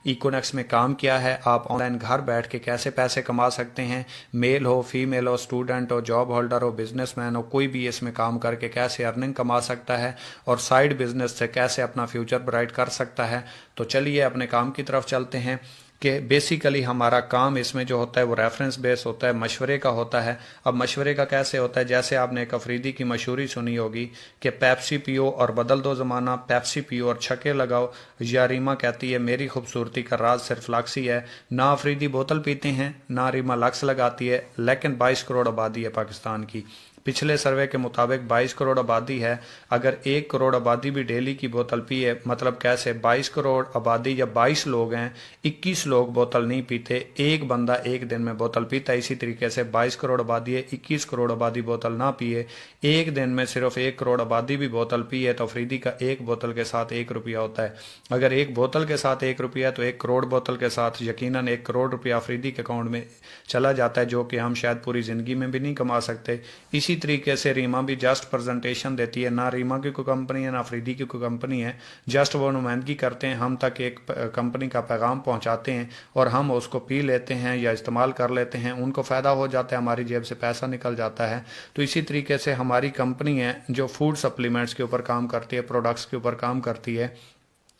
इकोनेक्स में काम किया है। आप ऑनलाइन घर बैठ के कैसे पैसे कमा सकते हैं, मेल हो, फीमेल हो, स्टूडेंट हो, जॉब होल्डर हो, बिजनेसमैन हो, कोई भी इसमें काम करके कैसे अर्निंग कमा सकता है और साइड बिजनेस से कैसे अपना फ्यूचर ब्राइट कर सकता है। तो चलिए अपने काम की तरफ चलते हैं कि बेसिकली हमारा काम इसमें जो होता है वो रेफरेंस बेस होता है, मशवरे का होता है। अब मशवरे का कैसे होता है, जैसे आपने एक अफरीदी की मशहूरी सुनी होगी कि पेप्सी पियो और बदल दो ज़माना, पेप्सी पियो और छक्के लगाओ। या रीमा कहती है मेरी खूबसूरती का राज सिर्फ लक्स ही है। ना अफरीदी बोतल पीते हैं, ना रीमा लक्स लगाती है, लेकिन 22 करोड़ आबादी है पाकिस्तान की। पिछले सर्वे के मुताबिक 22 करोड़ आबादी है। अगर 1 करोड़ आबादी भी डेली की बोतल पिए, मतलब कैसे 22 करोड़ आबादी या 22 लोग हैं, 21 लोग बोतल नहीं पीते, एक बंदा एक दिन में बोतल पीता है। इसी तरीके से 22 करोड़ आबादी है, 21 करोड़ आबादी बोतल ना पिए, एक दिन में सिर्फ 1 करोड़ आबादी भी बोतल पिए तो अफरीदी का एक बोतल के साथ 1 रुपया होता है। अगर एक बोतल के साथ 1 रुपया है तो 1 करोड़ बोतल के साथ यकीनन 1 करोड़ रुपया अफरीदी के अकाउंट में चला जाता है, जो कि हम शायद पूरी ज़िंदगी में भी नहीं कमा सकते। इसी तरीके से रीमा भी जस्ट प्रेजेंटेशन देती है। ना रीमा की कोई कंपनी है, ना अफरीदी की कोई कंपनी है, जस्ट वो नुमाइंदगी करते हैं, हम तक एक कंपनी का पैगाम पहुंचाते हैं और हम उसको पी लेते हैं या इस्तेमाल कर लेते हैं, उनको फ़ायदा हो जाता है, हमारी जेब से पैसा निकल जाता है। तो इसी तरीके से हमारी कंपनी है जो फूड सप्लीमेंट्स के ऊपर काम करती है, प्रोडक्ट्स के ऊपर काम करती है,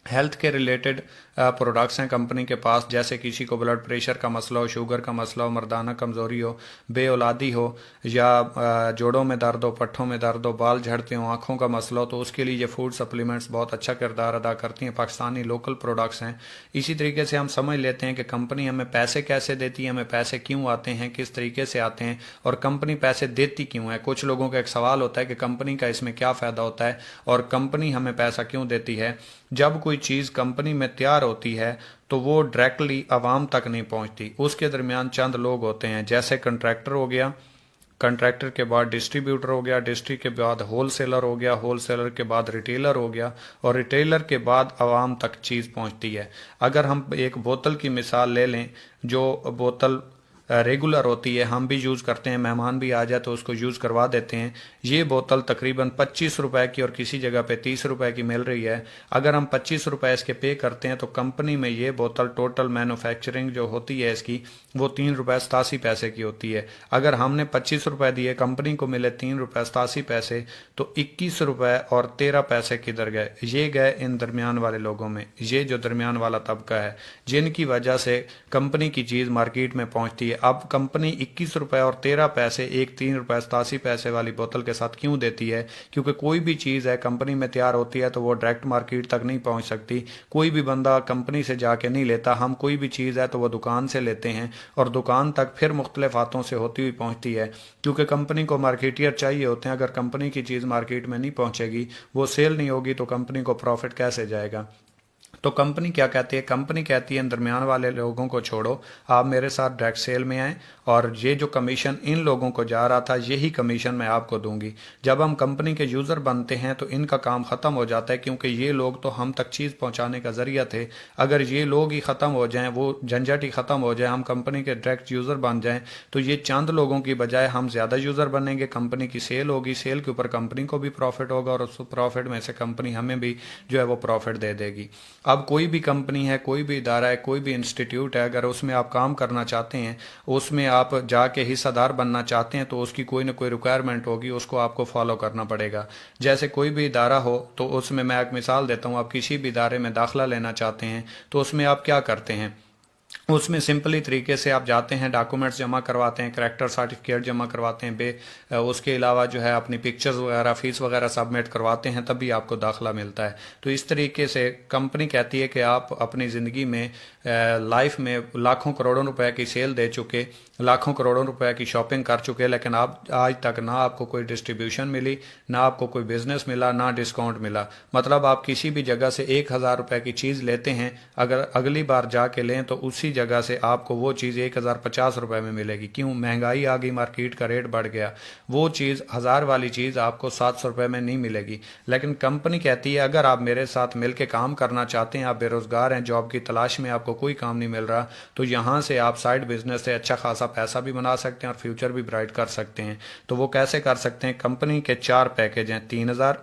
हेल्थ के रिलेटेड प्रोडक्ट्स हैं कंपनी के पास। जैसे किसी को ब्लड प्रेशर का मसला हो, शुगर का मसला हो, मर्दाना कमज़ोरी हो, बेऔलादी हो, या जोड़ों में दर्द हो, पट्ठों में दर्द हो, बाल झड़ते हो, आँखों का मसला हो, तो उसके लिए ये फूड सप्लीमेंट्स बहुत अच्छा किरदार अदा करती हैं। पाकिस्तानी लोकल प्रोडक्ट्स हैं। इसी तरीके से हम समझ लेते हैं कि कंपनी हमें पैसे कैसे देती है, हमें पैसे क्यों आते हैं, किस तरीके से आते हैं और कंपनी पैसे देती क्यों है। कुछ लोगों का एक सवाल होता है कि कंपनी का इसमें क्या फ़ायदा होता है और कंपनी हमें पैसा क्यों देती है। जब कोई चीज़ कंपनी में तैयार होती है तो वो डायरेक्टली आवाम तक नहीं पहुंचती, उसके दरमियान चंद लोग होते हैं, जैसे कंट्रैक्टर हो गया, कंट्रैक्टर के बाद डिस्ट्रीब्यूटर हो गया, डिस्ट्री के बाद होल सेलर हो गया, होल सेलर के बाद रिटेलर हो गया और रिटेलर के बाद आवाम तक चीज़ पहुंचती है। अगर हम एक बोतल की मिसाल ले लें, जो बोतल रेगुलर होती है, हम भी यूज़ करते हैं, मेहमान भी आ जाए तो उसको यूज़ करवा देते हैं। ये बोतल तकरीबन 25 रुपए की और किसी जगह पे 30 रुपए की मिल रही है। अगर हम 25 रुपए इसके पे करते हैं तो कंपनी में ये बोतल टोटल मैन्युफैक्चरिंग जो होती है इसकी वो 3 रुपये 87 पैसे की होती है। अगर हमने 25 रुपए दिए, कंपनी को मिले 3 रुपये 87 पैसे, तो 21 रुपए और 13 पैसे किधर गए? ये गए इन दरमियान वाले लोगों में। ये जो दरमियान वाला तबका है जिनकी वजह से कंपनी की चीज़ मार्केट में पहुंचती है। अब कंपनी 21 रुपए और 13 पैसे एक 3 रुपये 87 पैसे वाली बोतल के साथ क्यों देती है? क्योंकि कोई भी चीज़ है कंपनी में तैयार होती है तो वो डायरेक्ट मार्केट तक नहीं पहुंच सकती। कोई भी बंदा कंपनी से जाके नहीं लेता। हम कोई भी चीज़ है तो वो दुकान से लेते हैं और दुकान तक फिर मुख्तलिफ हाथों से होती हुई पहुंचती है, क्योंकि कंपनी को मार्केटियर चाहिए होते हैं। अगर कंपनी की चीज़ मार्केट में नहीं पहुंचेगी, वो सेल नहीं होगी, तो कंपनी को प्रॉफिट कैसे जाएगा? तो कंपनी क्या कहती है? कंपनी कहती है इन दरमियान वाले लोगों को छोड़ो, आप मेरे साथ डायरेक्ट सेल में आएँ और ये जो कमीशन इन लोगों को जा रहा था यही कमीशन मैं आपको दूंगी। जब हम कंपनी के यूज़र बनते हैं तो इनका काम ख़त्म हो जाता है, क्योंकि ये लोग तो हम तक चीज़ पहुंचाने का ज़रिया थे। अगर ये लोग ही ख़त्म हो जाएं, वो झंझट ही ख़त्म हो जाए, हम कंपनी के डायरेक्ट यूज़र बन जाएं, तो ये चंद लोगों की बजाय हम ज़्यादा यूज़र बनेंगे, कंपनी की सेल होगी, सेल के ऊपर कंपनी को भी प्रॉफिट होगा और उस प्रॉफिट में से कंपनी हमें भी जो है वो प्रॉफिट दे देगी। अब कोई भी कंपनी है, कोई भी इदारा है, कोई भी इंस्टीट्यूट है, अगर उसमें आप काम करना चाहते हैं, उसमें आप जाके हिस्सेदार बनना चाहते हैं, तो उसकी कोई ना कोई रिक्वायरमेंट होगी, उसको आपको फॉलो करना पड़ेगा। जैसे कोई भी इदारा हो तो उसमें मैं एक मिसाल देता हूँ, आप किसी भी इदारे में दाखिला लेना चाहते हैं तो उसमें आप क्या करते हैं? उसमें सिंपली तरीके से आप जाते हैं, डॉक्यूमेंट्स जमा करवाते हैं, करैक्टर सर्टिफिकेट जमा करवाते हैं, उसके अलावा जो है अपनी पिक्चर्स वगैरह, फीस वगैरह सबमिट करवाते हैं, तभी आपको दाखिला मिलता है। तो इस तरीके से कंपनी कहती है कि आप अपनी ज़िंदगी में लाइफ में लाखों करोड़ों रुपए की सेल दे चुके, लाखों करोड़ों रुपए की शॉपिंग कर चुके, लेकिन आप आज तक ना आपको कोई डिस्ट्रीब्यूशन मिली, ना आपको कोई बिजनेस मिला, ना डिस्काउंट मिला। मतलब आप किसी भी जगह से 1,000 रुपए की चीज़ लेते हैं, अगर अगली बार जाके लें तो उसी जगह से आपको वो चीज़ 1,050 रुपए में मिलेगी। क्यों? महंगाई आ गई, मार्केट का रेट बढ़ गया, वो चीज़ 1,000 वाली चीज़ आपको 700 रुपए में नहीं मिलेगी। लेकिन कंपनी कहती है अगर आप मेरे साथ मिलकर काम करना चाहते हैं, आप बेरोजगार हैं, जॉब की तलाश में, आपको कोई काम नहीं मिल रहा, तो यहाँ से आप साइड बिजनेस से अच्छा खासा पैसा भी बना सकते हैं और फ्यूचर भी ब्राइट कर सकते हैं। तो वो कैसे कर सकते हैं? कंपनी के 4 पैकेज हैं, 3,000,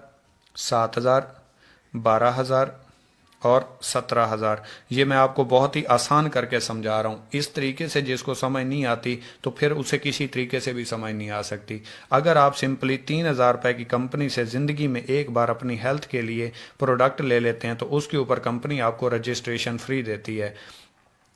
7,000, 12,000 اور 17,000. یہ میں آپ کو بہت ہی آسان کر کے سمجھا رہا ہوں. اس طریقے سے جس کو سمجھ نہیں آتی تو پھر اسے کسی طریقے سے بھی سمجھ نہیں آ سکتی. اگر آپ سمپلی 3,000 روپے کی کمپنی سے زندگی میں ایک بار اپنی ہیلتھ کے لیے پروڈکٹ لے لیتے ہیں تو اس کے اوپر کمپنی آپ کو رجسٹریشن فری دیتی ہے.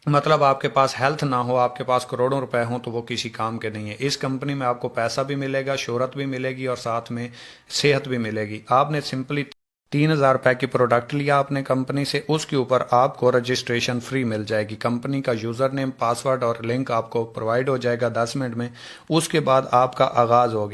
مطلب آپ کے پاس ہیلتھ نہ ہو، آپ کے پاس کروڑوں روپے ہوں تو وہ کسی کام کے نہیں ہے. اس کمپنی میں آپ کو پیسہ بھی ملے گا، شہرت بھی ملے گی اور ساتھ میں صحت بھی ملے گی. آپ نے سمپلی 3,000 روپے کی پروڈکٹ لیا آپ نے کمپنی سے، اس کے اوپر آپ کو رجسٹریشن فری مل جائے گی. کمپنی کا یوزر نیم، پاسورڈ اور لنک آپ کو پرووائڈ ہو جائے گا 10 منٹ میں. اس کے بعد آپ کا آغاز ہو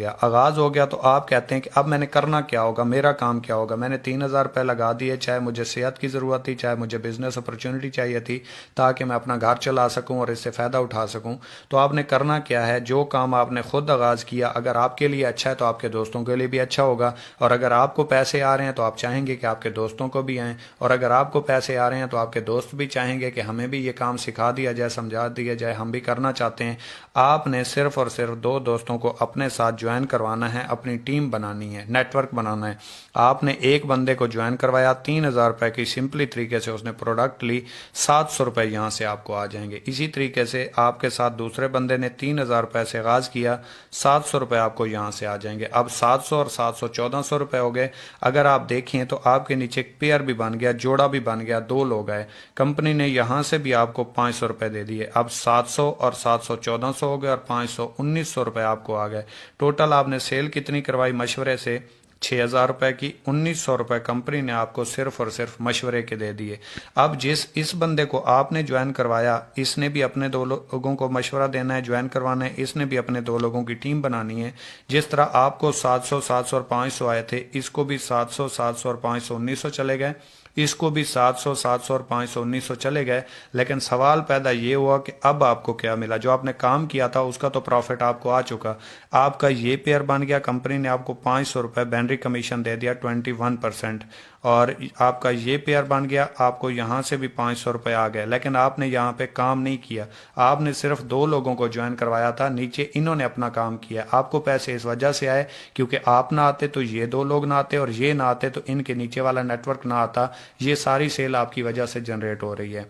گیا تو آپ کہتے ہیں کہ اب میں نے کرنا کیا ہوگا، میرا کام کیا ہوگا. میں نے 3,000 روپے لگا دیے، چاہے مجھے صحت کی ضرورت تھی، چاہے مجھے بزنس اپرچونٹی چاہیے تھی تاکہ میں اپنا گھر چلا سکوں اور اس سے فائدہ اٹھا سکوں. تو آپ نے کرنا کیا ہے، جو کام آپ نے خود آغاز کیا اگر آپ کے لیے اچھا ہے تو آپ کے دوستوں کے لیے بھی اچھا ہوگا. اور اگر آپ کو پیسے آ رہے ہیں تو آپ چاہیں گے کہ آپ کے دوستوں کو بھی آئیں، اور اگر آپ کو پیسے آ رہے ہیں تو آپ کے دوست بھی چاہیں گے کہ ہمیں بھی یہ کام سکھا دیا جائے، سمجھا دیا جائے، ہم بھی کرنا چاہتے ہیں. آپ نے صرف اور صرف 2 دوستوں کو اپنے ساتھ جوائن کروانا ہے، اپنی ٹیم بنانی ہے، نیٹ ورک بنانا ہے. آپ نے ایک بندے کو جوائن کروایا، 3,000 روپے کی سمپلی طریقے سے اس نے پروڈکٹ لی، 700 روپے یہاں سے آپ کو آ جائیں گے. اسی طریقے سے آپ کے ساتھ دوسرے بندے نے 3,000 روپے سے آغاز کیا، 700 روپے آپ کو یہاں سے آ جائیں گے. اب 700 اور 700 1400 روپے ہو گئے. اگر آپ دیکھیں تو آپ کے نیچے ایک پیئر بھی بن گیا، جوڑا بھی بن گیا، 2 لوگ آئے. کمپنی نے یہاں سے بھی آپ کو 500 روپے دے دیے. اب 700 اور 700 1400 ہو گئے اور 500 1900 روپے آپ کو آ گئے. ٹوٹل آپ نے سیل کتنی کروائی مشورے سے؟ 6,000 روپے کی. 1900 روپے کمپنی نے آپ کو صرف اور صرف مشورے کے دے دیے. اب اس بندے کو آپ نے جوائن کروایا، اس نے بھی اپنے 2 لوگوں کو مشورہ دینا ہے، جوائن کروانا ہے، اس نے بھی اپنے 2 لوگوں کی ٹیم بنانی ہے. جس طرح آپ کو 700 700 اور 500 آئے تھے، اس کو بھی 700 700 اور 500 1900 چلے گئے. اس کو بھی 700 700 اور 500 1900 چلے گئے. لیکن سوال پیدا یہ ہوا کہ اب آپ کو کیا ملا؟ جو آپ نے کام کیا تھا اس کا تو پروفٹ آپ کو آ چکا. آپ کا یہ پیئر بن گیا، کمپنی نے آپ کو 500 روپے بینری کمیشن دے دیا 21%. اور آپ کا یہ پیئر بن گیا، آپ کو یہاں سے بھی 500 روپے آ گئے. لیکن آپ نے یہاں پہ کام نہیں کیا، آپ نے صرف 2 لوگوں کو جوائن کروایا تھا، نیچے انہوں نے اپنا کام کیا. آپ کو پیسے اس وجہ سے آئے کیونکہ آپ نہ آتے تو یہ 2 لوگ نہ آتے، اور یہ نہ آتے تو ان کے نیچے والا نیٹ ورک نہ آتا. یہ ساری سیل آپ کی وجہ سے جنریٹ ہو رہی ہے.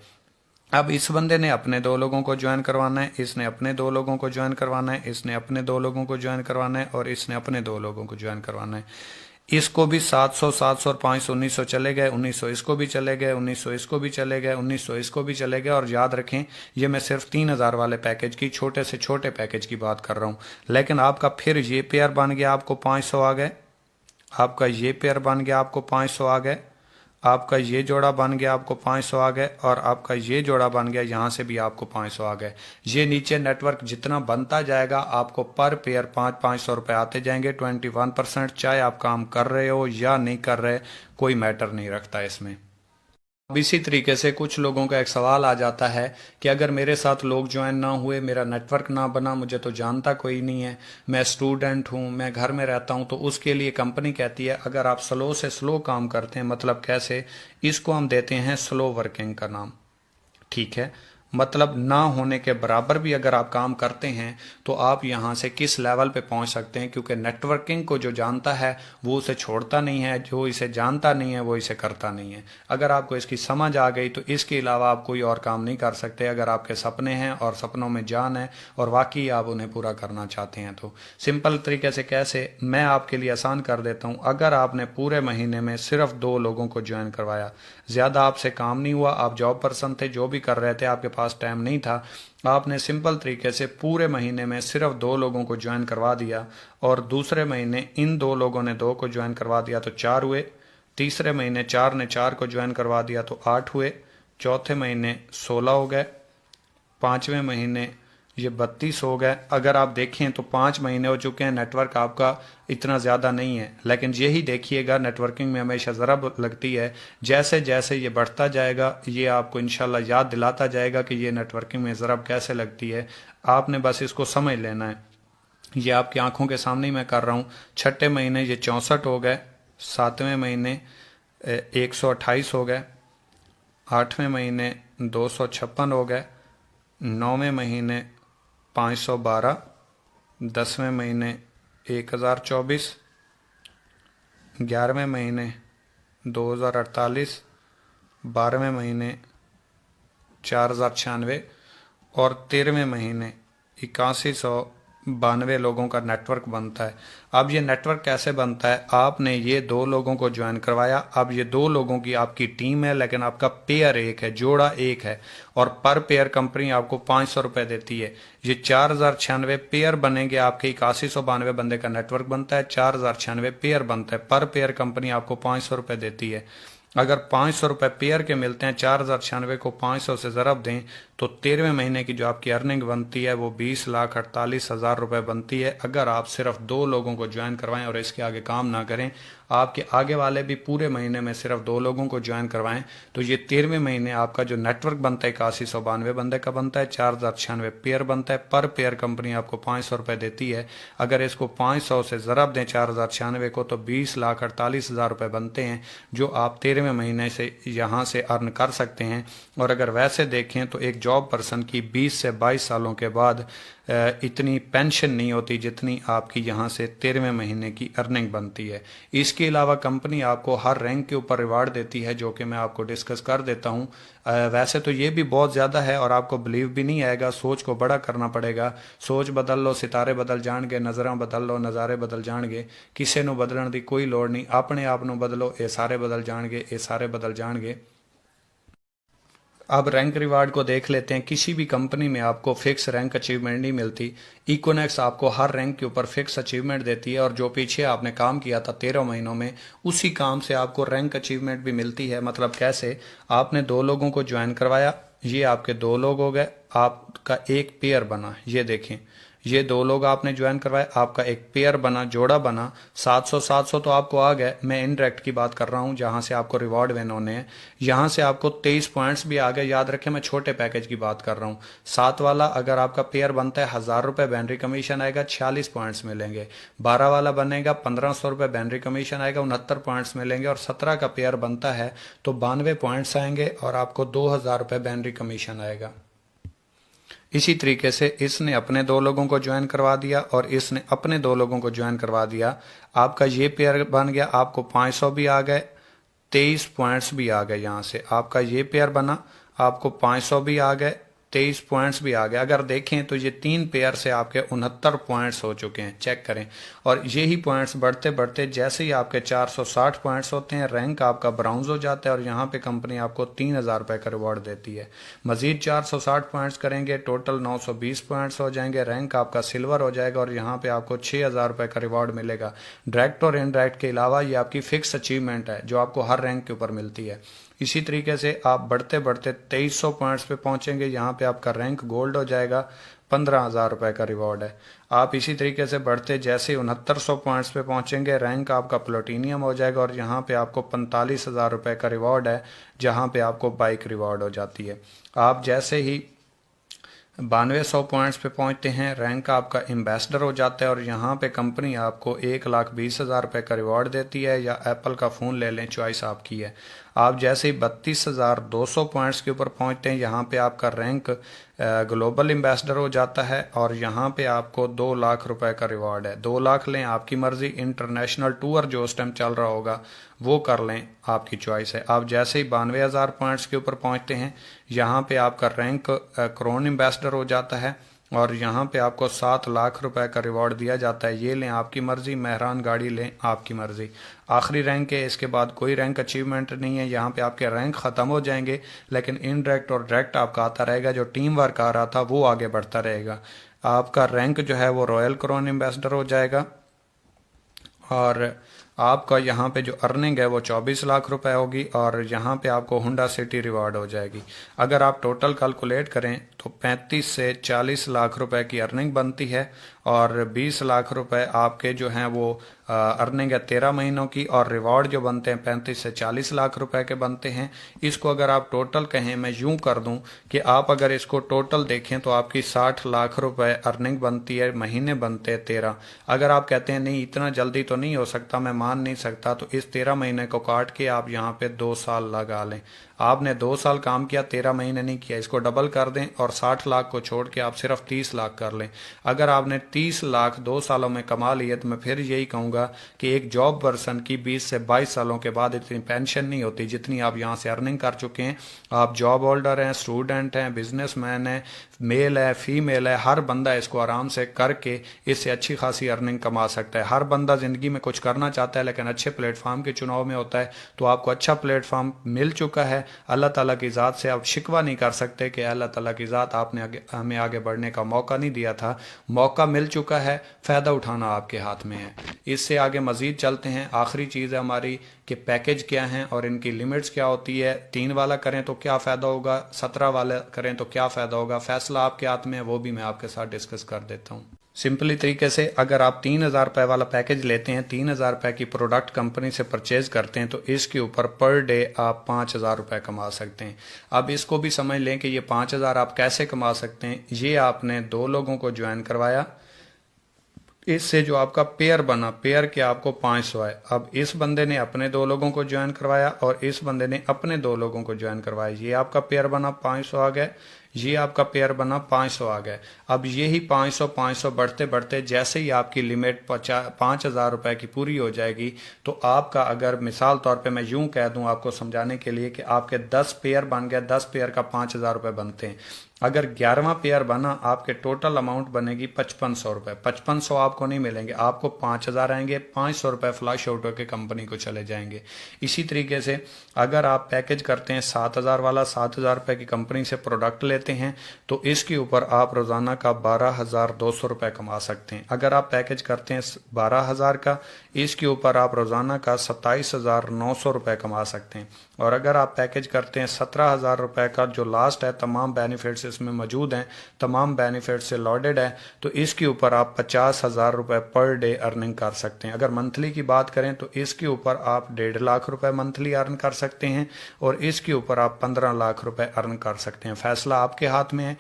اب اس بندے نے اپنے 2 لوگوں کو جوائن کروانا ہے، اس نے اپنے 2 لوگوں کو جوائن کروانا ہے، اس نے اپنے 2 لوگوں کو جوائن کروانا ہے، اور اس نے اپنے 2 لوگوں کو جوائن کروانا ہے. اس کو بھی 700 700 اور 500 1900 چلے گئے. 1900 اس کو بھی چلے گئے، 1900 اس کو بھی چلے گئے، 1900 اس کو بھی چلے گئے. اور یاد رکھیں یہ میں صرف 3,000 والے پیکج کی چھوٹے سے چھوٹے پیکج کی بات کر رہا ہوں. لیکن آپ کا پھر یہ پیئر بن گیا، آپ کو 500 آ گئے. آپ کا یہ پیئر بن گیا، آپ کو 500 آ گئے. آپ کا یہ جوڑا بن گیا، آپ کو 500 آ گئے. اور آپ کا یہ جوڑا بن گیا، یہاں سے بھی آپ کو 500 آ گئے. یہ نیچے نیٹ ورک جتنا بنتا جائے گا آپ کو پر پیئر 500 روپے آتے جائیں گے. 21%، چاہے آپ کام کر رہے ہو یا نہیں کر رہے، کوئی میٹر نہیں رکھتا اس میں. اب اسی طریقے سے کچھ لوگوں کا ایک سوال آ جاتا ہے کہ اگر میرے ساتھ لوگ جوائن نہ ہوئے، میرا نیٹ ورک نہ بنا، مجھے تو جانتا کوئی نہیں ہے، میں اسٹوڈنٹ ہوں، میں گھر میں رہتا ہوں، تو اس کے لیے کمپنی کہتی ہے اگر آپ سلو سے سلو کام کرتے ہیں، مطلب کیسے؟ اس کو ہم دیتے ہیں سلو ورکنگ کا نام. ٹھیک ہے، مطلب نہ ہونے کے برابر بھی اگر آپ کام کرتے ہیں تو آپ یہاں سے کس لیول پہ پہنچ سکتے ہیں، کیونکہ نیٹ ورکنگ کو جو جانتا ہے وہ اسے چھوڑتا نہیں ہے، جو اسے جانتا نہیں ہے وہ اسے کرتا نہیں ہے. اگر آپ کو اس کی سمجھ آ گئی تو اس کے علاوہ آپ کوئی اور کام نہیں کر سکتے. اگر آپ کے سپنے ہیں اور سپنوں میں جان ہے اور واقعی آپ انہیں پورا کرنا چاہتے ہیں تو سمپل طریقے سے کیسے، میں آپ کے لیے آسان کر دیتا ہوں. اگر آپ نے پورے مہینے میں صرف 2 لوگوں کو جوائن کروایا، زیادہ آپ سے کام نہیں ہوا، آپ جاب پرسن تھے، جو بھی کر رہے تھے آپ کے پاس ٹائم نہیں تھا، آپ نے سمپل طریقے سے پورے مہینے میں صرف 2 لوگوں کو جوائن کروا دیا، اور دوسرے مہینے ان 2 لوگوں نے 2 کو جوائن کروا دیا تو 4 ہوئے. تیسرے مہینے 4 نے 4 کو جوائن کروا دیا تو 8 ہوئے. چوتھے مہینے 16 ہو گئے. 5ویں مہینے یہ 32 ہو گئے. اگر آپ دیکھیں تو 5 مہینے ہو چکے ہیں، نیٹ ورک آپ کا اتنا زیادہ نہیں ہے. لیکن یہی دیکھیے گا، نیٹ ورکنگ میں ہمیشہ ضرب لگتی ہے. جیسے جیسے یہ بڑھتا جائے گا یہ آپ کو انشاءاللہ یاد دلاتا جائے گا کہ یہ نیٹ ورکنگ میں ضرب کیسے لگتی ہے. آپ نے بس اس کو سمجھ لینا ہے. یہ آپ کی آنکھوں کے سامنے ہی میں کر رہا ہوں. چھٹے مہینے یہ 64 ہو گئے. 7ویں مہینے 128 ہو گئے. 8ویں مہینے 256 ہو گئے. 9ویں مہینے 512. 10ویں مہینے 1024. 11ویں مہینے 2048. 12वें महीने 4096 और 13वें महीने 8192 लोगों का नेटवर्क बनता है। अब ये नेटवर्क कैसे बनता है, आपने ये 2 लोगों को ज्वाइन करवाया, अब ये 2 लोगों की आपकी टीम है, लेकिन आपका पेयर एक है, जोड़ा एक है, और पर पेयर कंपनी आपको 500 रुपये देती है। ये 4096 पेयर बनेंगे, आपके 8192 बंदे का नेटवर्क बनता है, 4096 पेयर बनता है, पर पेयर कंपनी आपको 500 रुपये देती है। अगर 500 रुपये पेयर के मिलते हैं, 4096 को 500 से ज़रब दें तो 13वें महीने की जो आपकी अर्निंग बनती है वो 20,48,000 रुपये बनती है। अगर आप सिर्फ 2 लोगों को ज्वाइन करवाएं और इसके आगे काम ना करें, आपके आगे वाले भी पूरे महीने में सिर्फ 2 लोगों को ज्वाइन करवाएं, तो ये 13वें महीने आपका जो नेटवर्क बनता है 8192 बंदे का बनता है, 4096 पेयर बनता है, पर पेयर कंपनी आपको 500 रुपये देती है। अगर इसको 500 से ज़रब दें 4096 को तो 20,48,000 रुपये बनते हैं, जो आप 13वें महीने से यहाँ से अर्न कर सकते हैं। और अगर वैसे देखें तो एक जॉब पर्सन की 20 से 22 सालों के बाद इतनी पेंशन नहीं होती जितनी आपकी यहाँ से 13वें महीने की अर्निंग बनती है। इसके अलावा कंपनी आपको हर रैंक के ऊपर रिवार्ड देती है, जो कि मैं आपको डिस्कस कर देता हूँ। वैसे तो ये भी बहुत ज़्यादा है और आपको बिलीव भी नहीं आएगा, सोच को बड़ा करना पड़ेगा। सोच बदल लो, सितारे बदल जाएंगे, नज़र बदल लो, नज़ारे बदल जाएंगे, किसी ਨੂੰ बदलने की कोई लोड़ नहीं, अपने आप ਨੂੰ बदलो, ये सारे बदल जाएंगे, ये सारे बदल जाएंगे। अब रैंक रिवार्ड को देख लेते हैं। किसी भी कंपनी में आपको फिक्स रैंक अचीवमेंट नहीं मिलती। इकोनेक्स आपको हर रैंक के ऊपर फिक्स अचीवमेंट देती है और जो पीछे आपने काम किया था 13 महीनों में, उसी काम से आपको रैंक अचीवमेंट भी मिलती है। मतलब कैसे, आपने 2 लोगों को ज्वाइन करवाया, ये आपके 2 लोग हो गए, आपका एक पेयर बना, ये देखें, ये 2 लोग आपने ज्वाइन करवाए, आपका एक पेयर बना, जोड़ा बना, 700 तो आपको आ गए। मैं इनडायरेक्ट की बात कर रहा हूँ जहाँ से आपको रिवॉर्ड विन होने हैं। यहाँ से आपको 23 पॉइंट्स भी आ गए। याद रखें मैं छोटे पैकेज की बात कर रहा हूँ। 7 वाला अगर आपका पेयर बनता है 1000 रुपये बैनरी कमीशन आएगा, 46 पॉइंट्स मिलेंगे। 12 वाला बनेगा 1500 रुपये बैनरी कमीशन आएगा, 69 पॉइंट्स मिलेंगे। और 17 का पेयर बनता है तो 92 पॉइंट्स आएंगे और आपको 2000 रुपये बैनरी कमीशन आएगा। इसी तरीके से इसने अपने 2 लोगों को ज्वाइन करवा दिया और इसने अपने 2 लोगों को ज्वाइन करवा दिया। आपका ये पेयर बन गया, आपको 500 भी आ गए, 23 पॉइंट्स भी आ गए। यहाँ से आपका ये पेयर बना, आपको 500 भी आ गए, 23 पॉइंट्स भी आ गए। अगर देखें तो ये 3 पेयर से आपके 69 पॉइंट्स हो चुके हैं, चेक करें। और यही पॉइंट्स बढ़ते बढ़ते जैसे ही आपके 460 पॉइंट्स होते हैं, रैंक आपका ब्राउन्ज हो जाता है और यहाँ पे कंपनी आपको 3000 रुपये का रिवॉर्ड देती है। मजीद 460 पॉइंट्स करेंगे, टोटल 920 पॉइंट्स हो जाएंगे, रैंक आपका सिल्वर हो जाएगा और यहाँ पे आपको 6000 रुपये का रिवॉर्ड मिलेगा। डायरेक्ट और इनडायरेक्ट के अलावा ये आपकी फिक्स अचीवमेंट है जो आपको हर रैंक के ऊपर मिलती है। इसी तरीके से आप बढ़ते बढ़ते 2300 पॉइंट्स पे पहुंचेंगे, यहाँ पे आपका रैंक गोल्ड हो जाएगा, 15,000 रुपये का रिवॉर्ड है। आप इसी तरीके से बढ़ते जैसे 6900 पॉइंट्स पे पहुंचेंगे, रैंक आपका प्लेटिनियम हो जाएगा और यहाँ पे आपको 45,000 रुपये का रिवॉर्ड है, जहाँ पे आपको बाइक रिवॉर्ड हो जाती है। आप जैसे ही 9200 पॉइंट्स पे पहुंचते हैं, रैंक आपका एम्बेसडर हो जाता है और यहाँ पे कंपनी आपको 1,20,000 रुपये का रिवॉर्ड देती है, या एप्पल का फ़ोन ले लें, चॉइस आपकी है। आप जैसे ही 32,200 पॉइंट्स के ऊपर पहुंचते हैं, यहाँ पे आपका रैंक ग्लोबल एम्बेसडर हो जाता है और यहाँ पे आपको 2 लाख रुपए का रिवॉर्ड है। 2 लाख लें, आपकी मर्जी। इंटरनेशनल टूर जो उस टाइम चल रहा होगा वो कर लें, आपकी चॉइस है। आप जैसे ही 92,000 पॉइंट्स के ऊपर पहुँचते हैं, यहाँ पे आपका रैंक क्रोन एम्बेसडर हो जाता है और यहाँ पे आपको 7 लाख रुपए का रिवॉर्ड दिया जाता है। ये लें, आपकी मर्जी। मेहरान गाड़ी लें, आपकी मर्जी। आखिरी रैंक है, इसके बाद कोई रैंक अचीवमेंट नहीं है। यहाँ पे आपके रैंक ख़त्म हो जाएंगे, लेकिन इनडायरेक्ट और डायरेक्ट आपका आता रहेगा। जो टीम वर्क आ रहा था वो आगे बढ़ता रहेगा। आपका रैंक जो है वो रॉयल क्राउन एम्बेसडर हो जाएगा और आपका यहाँ पे जो अर्निंग है वो 24 लाख रुपए होगी और यहाँ पे आपको हुंडा सिटी रिवार्ड हो जाएगी। अगर आप टोटल कैलकुलेट करें तो 35 से 40 लाख रुपए की अर्निंग बनती है और 20 लाख रुपए आपके जो हैं वो अर्निंग है 13 महीनों की, और रिवॉर्ड जो बनते हैं 35 से 40 लाख रुपए के बनते हैं। इसको अगर आप टोटल कहें, मैं यूं कर दूं कि आप अगर इसको टोटल देखें तो आपकी 60 लाख रुपए अर्निंग बनती है, महीने बनते हैं 13। अगर आप कहते हैं नहीं इतना जल्दी तो नहीं हो सकता, मैं मान नहीं सकता, तो इस 13 महीने को काट के आप यहाँ पे 2 साल लगा लें। آپ نے 2 سال کام کیا 13 مہینے نہیں کیا، اس کو ڈبل کر دیں اور 60 لاکھ کو چھوڑ کے آپ صرف 30 لاکھ کر لیں۔ اگر آپ نے 30 لاکھ 2 سالوں میں کما لیے تو میں پھر یہی کہوں گا کہ ایک جاب پرسن کی 20 سے 22 سالوں کے بعد اتنی پینشن نہیں ہوتی جتنی آپ یہاں سے ارننگ کر چکے ہیں۔ آپ جاب ہولڈر ہیں، اسٹوڈنٹ ہیں، بزنس مین ہیں، میل ہے، فیمیل ہے، ہر بندہ اس کو آرام سے کر کے اس سے اچھی خاصی ارننگ کما سکتا ہے۔ ہر بندہ زندگی میں کچھ کرنا چاہتا ہے لیکن اچھے پلیٹ فارم کے چناؤ میں ہوتا ہے، تو آپ کو اچھا پلیٹ فارم مل چکا ہے۔ اللہ تعالیٰ کی ذات سے آپ شکوہ نہیں کر سکتے کہ اللہ تعالیٰ کی ذات آپ نے ہمیں آگے بڑھنے کا موقع نہیں دیا تھا، موقع مل چکا ہے، فائدہ اٹھانا آپ کے ہاتھ میں ہے۔ اس سے آگے مزید چلتے ہیں۔ آخری چیز ہے ہماری کہ پیکج کیا ہیں اور ان کی لمٹس کیا ہوتی ہے۔ 3 والا کریں تو کیا فائدہ ہوگا، 17 والا کریں تو کیا فائدہ ہوگا، فیصلہ آپ کے ہاتھ میں ہے، وہ بھی میں آپ کے ساتھ ڈسکس کر دیتا ہوں۔ سمپلی طریقے سے اگر آپ 3000 روپے والا پیکج لیتے ہیں، 3000 روپے کی پروڈکٹ کمپنی سے پرچیز کرتے ہیں تو اس کے اوپر پر ڈے آپ 5000 روپے کما سکتے ہیں۔ اب اس کو بھی سمجھ لیں کہ یہ 5000 آپ کیسے کما سکتے ہیں۔ یہ آپ نے 2 لوگوں کو جوائن کروایا، اس سے جو آپ کا پیئر بنا، پیئر کے آپ کو 500 آئے۔ اب اس بندے نے اپنے 2 لوگوں کو جوائن کروایا اور اس بندے نے اپنے 2 لوگوں کو جوائن کروایا، یہ آپ کا پیئر بنا 500 آ گئے، یہ آپ کا پیئر بنا 500 آ گئے۔ اب یہی 500 بڑھتے بڑھتے جیسے ہی آپ کی لمٹ 5000 روپے کی پوری ہو جائے گی تو آپ کا، اگر مثال طور پہ میں یوں کہہ دوں آپ کو سمجھانے کے لیے کہ آپ کے 10 پیئر بن گئے، 10 پیئر کا 5000 روپے بنتے ہیں۔ اگر 11واں پیئر بنا آپ کے ٹوٹل اماؤنٹ بنے گی 5500 روپے۔ 5500 آپ کو نہیں ملیں گے، آپ کو 5000 آئیں گے، 500 روپے فلاش آؤٹ ہو کے کمپنی کو چلے جائیں گے۔ اسی طریقے سے اگر آپ پیکج کرتے ہیں 7000 والا، 7000 روپے کی کمپنی سے پروڈکٹ لیتے ہیں تو اس کے اوپر آپ روزانہ کا 12200 روپے کما سکتے ہیں۔ اگر آپ پیکج کرتے ہیں 12000 کا، اس کے اوپر آپ روزانہ کا 27900 روپے کما سکتے ہیں۔ اور اگر آپ پیکج کرتے ہیں 17000 روپے کا، جو لاسٹ ہے، تمام بینیفٹس اس میں موجود ہیں، تمام بینیفٹ سے لوڈڈ ہے، تو اس کے اوپر آپ 50000 روپے پر ڈے ارننگ کر سکتے ہیں۔ اگر منتھلی کی بات کریں تو اس کے اوپر آپ 1.5 لاکھ روپے منتھلی ارن کر سکتے ہیں اور اس کے اوپر آپ 15 لاکھ روپے ارن کر سکتے ہیں۔ فیصلہ آپ کے ہاتھ میں ہے۔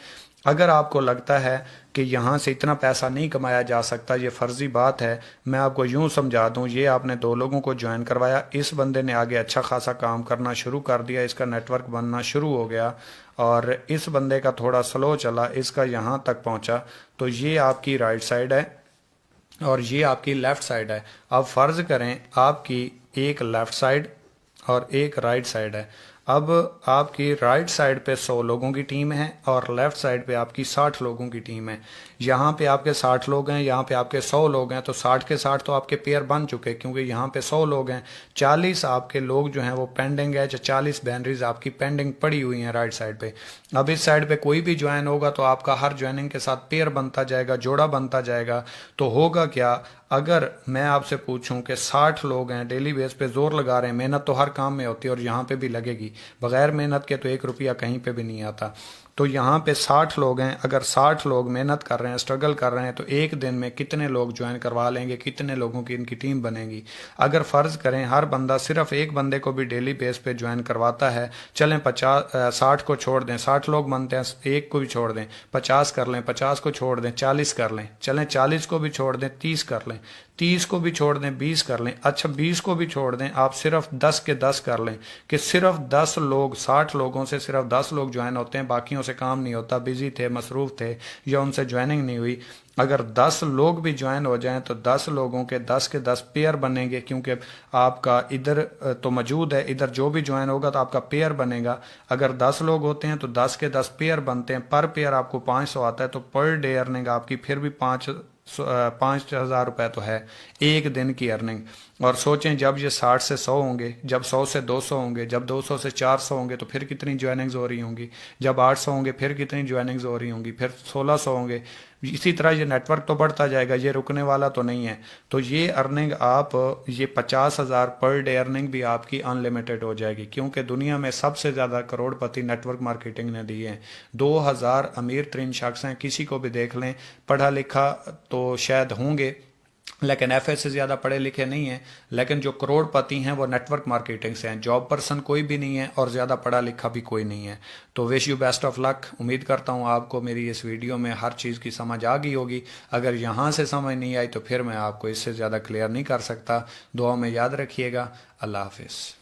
اگر آپ کو لگتا ہے کہ یہاں سے اتنا پیسہ نہیں کمایا جا سکتا، یہ فرضی بات ہے، میں آپ کو یوں سمجھا دوں، یہ آپ نے 2 لوگوں کو جوائن کروایا، اس بندے نے آگے اچھا خاصا کام کرنا شروع کر دیا، اس کا نیٹ ورک بننا شروع ہو گیا اور اس بندے کا تھوڑا سلو چلا، اس کا یہاں تک پہنچا، تو یہ آپ کی رائٹ سائڈ ہے اور یہ آپ کی لیفٹ سائڈ ہے۔ اب فرض کریں آپ کی ایک لیفٹ سائڈ اور ایک رائٹ سائڈ ہے۔ اب آپ کی رائٹ سائڈ پہ 100 لوگوں کی ٹیم ہے اور لیفٹ سائڈ پہ آپ کی 60 لوگوں کی ٹیم ہے۔ یہاں پہ آپ کے 60 لوگ ہیں، یہاں پہ آپ کے 100 لوگ ہیں، تو 60 کے 60 تو آپ کے پیئر بن چکے کیونکہ یہاں پہ 100 لوگ ہیں۔ 40 آپ کے لوگ جو ہیں وہ پینڈنگ ہے، 40 بینریز آپ کی پینڈنگ پڑی ہوئی ہیں رائٹ سائڈ پہ۔ اب اس سائڈ پہ کوئی بھی جوائن ہوگا تو آپ کا ہر جوائننگ کے ساتھ پیئر بنتا جائے گا، جوڑا بنتا جائے گا۔ تو ہوگا کیا، اگر میں آپ سے پوچھوں کہ 60 لوگ ہیں ڈیلی بیس پہ زور لگا رہے ہیں، محنت تو ہر کام میں ہوتی ہے اور یہاں پہ بھی لگے گی، بغیر محنت کے تو 1 روپیہ کہیں پہ بھی نہیں آتا، تو یہاں پہ 60 لوگ ہیں، اگر 60 لوگ محنت کر رہے ہیں، اسٹرگل کر رہے ہیں، تو ایک دن میں کتنے لوگ جوائن کروا لیں گے، کتنے لوگوں کی ان کی ٹیم بنے گی۔ اگر فرض کریں ہر بندہ صرف ایک بندے کو بھی ڈیلی بیس پہ جوائن کرواتا ہے، چلیں 60 کو چھوڑ دیں، 60 لوگ بنتے ہیں، ایک کو بھی چھوڑ دیں، 50 کر لیں، 50 کو چھوڑ دیں، 40 کر لیں، چلیں 40 کو بھی چھوڑ دیں، 30 کر لیں، 30 کو بھی چھوڑ دیں، 20 کر لیں، اچھا 20 کو بھی چھوڑ دیں، آپ صرف 10 کے 10 کر لیں کہ صرف 10 لوگ، 60 لوگوں سے صرف 10 لوگ جوائن ہوتے ہیں، باقیوں سے کام نہیں ہوتا، بزی تھے، مصروف تھے یا ان سے جوائننگ نہیں ہوئی۔ اگر 10 لوگ بھی جوائن ہو جائیں تو 10 لوگوں کے 10 کے 10 پیئر بنیں گے، کیونکہ آپ کا ادھر تو موجود ہے، ادھر جو بھی جوائن ہوگا تو آپ کا پیئر بنے گا۔ اگر 10 لوگ ہوتے ہیں تو 10 کے 10 پیئر بنتے ہیں، پر پیئر آپ کو 500 آتا ہے، تو پر ڈے ارننگ آپ کی پھر بھی 5000 روپے تو ہے ایک دن کی ارننگ۔ اور سوچیں جب یہ 60 سے 100 ہوں گے، جب 100 سے 200 ہوں گے، جب 200 سے 400 ہوں گے تو پھر کتنی جوائننگز ہو رہی ہوں گی، جب 800 ہوں گے پھر کتنی جوائننگز ہو رہی ہوں گی، پھر 1600 ہوں گے، اسی طرح یہ نیٹ ورک تو بڑھتا جائے گا، یہ رکنے والا تو نہیں ہے۔ تو یہ ارننگ آپ، یہ 50,000 پر ڈے ارننگ بھی آپ کی ان لمیٹڈ ہو جائے گی، کیونکہ دنیا میں سب سے زیادہ کروڑ پتی نیٹ ورک مارکیٹنگ نے دی ہے۔ 2000 امیر ترین شخص ہیں، کسی کو بھی دیکھ لیں، پڑھا لکھا تو شاید ہوں گے لیکن ایف اے سے زیادہ پڑھے لکھے نہیں ہیں، لیکن جو کروڑ پتی ہیں وہ نیٹ ورک مارکیٹنگ سے ہیں۔ جاب پرسن کوئی بھی نہیں ہے اور زیادہ پڑھا لکھا بھی کوئی نہیں ہے۔ تو وش یو بیسٹ آف لک۔ امید کرتا ہوں آپ کو میری اس ویڈیو میں ہر چیز کی سمجھ آ گئی ہوگی۔ اگر یہاں سے سمجھ نہیں آئی تو پھر میں آپ کو اس سے زیادہ کلیئر نہیں کر سکتا۔ دعا میں یاد رکھیے گا۔ اللہ حافظ۔